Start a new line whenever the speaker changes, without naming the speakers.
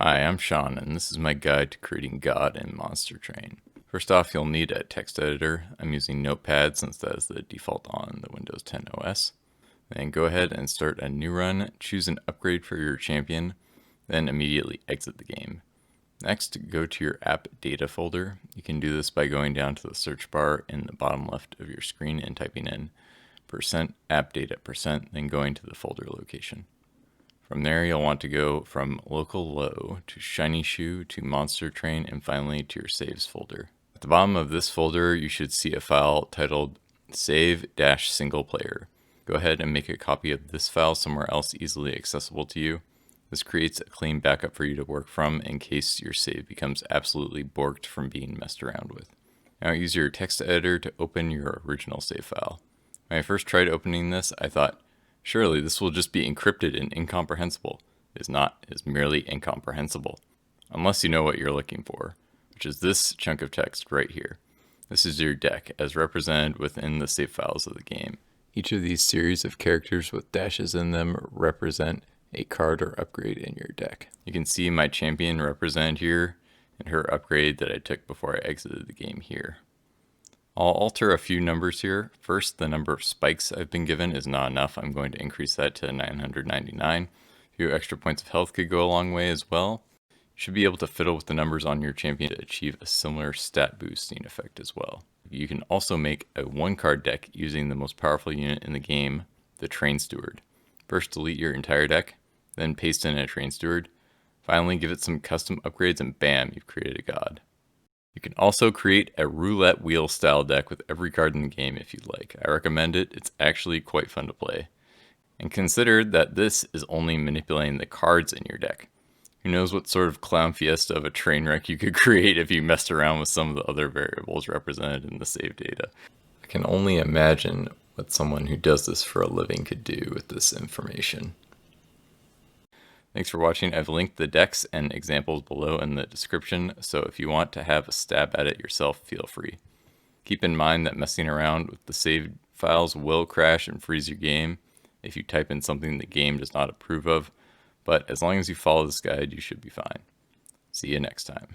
Hi, I'm Sean, and this is my guide to creating God in Monster Train. First off, you'll need a text editor. I'm using Notepad since that is the default on the Windows 10 OS. Then go ahead and start a new run, choose an upgrade for your champion, then immediately exit the game. Next, go to your app data folder. You can do this by going down to the search bar in the bottom left of your screen and typing in %appdata%, then going to the folder location. From there, you'll want to go from local low to shiny shoe to monster train and finally to your saves folder. At the bottom of this folder, you should see a file titled save-single player. Go ahead and make a copy of this file somewhere else easily accessible to you. This creates a clean backup for you to work from in case your save becomes absolutely borked from being messed around with. Now use your text editor to open your original save file. When I first tried opening this, I thought, surely this will just be encrypted and incomprehensible. It is not, it is merely incomprehensible. Unless you know what you're looking for, which is this chunk of text right here. This is your deck as represented within the save files of the game. Each of these series of characters with dashes in them represent a card or upgrade in your deck. You can see my champion represented here and her upgrade that I took before I exited the game here. I'll alter a few numbers here. First, the number of spikes I've been given is not enough. I'm going to increase that to 999. A few extra points of health could go a long way as well. You should be able to fiddle with the numbers on your champion to achieve a similar stat boosting effect as well. You can also make a one-card deck using the most powerful unit in the game, the Train Steward. First, delete your entire deck, then paste in a Train Steward. Finally, give it some custom upgrades and bam, you've created a god. You can also create a roulette wheel style deck with every card in the game if you'd like. I recommend it, it's actually quite fun to play. And consider that this is only manipulating the cards in your deck. Who knows what sort of clown fiesta of a train wreck you could create if you messed around with some of the other variables represented in the save data. I can only imagine what someone who does this for a living could do with this information. Thanks for watching. I've linked the decks and examples below in the description, so if you want to have a stab at it yourself, feel free. Keep in mind that messing around with the saved files will crash and freeze your game if you type in something the game does not approve of, but as long as you follow this guide, you should be fine. See you next time.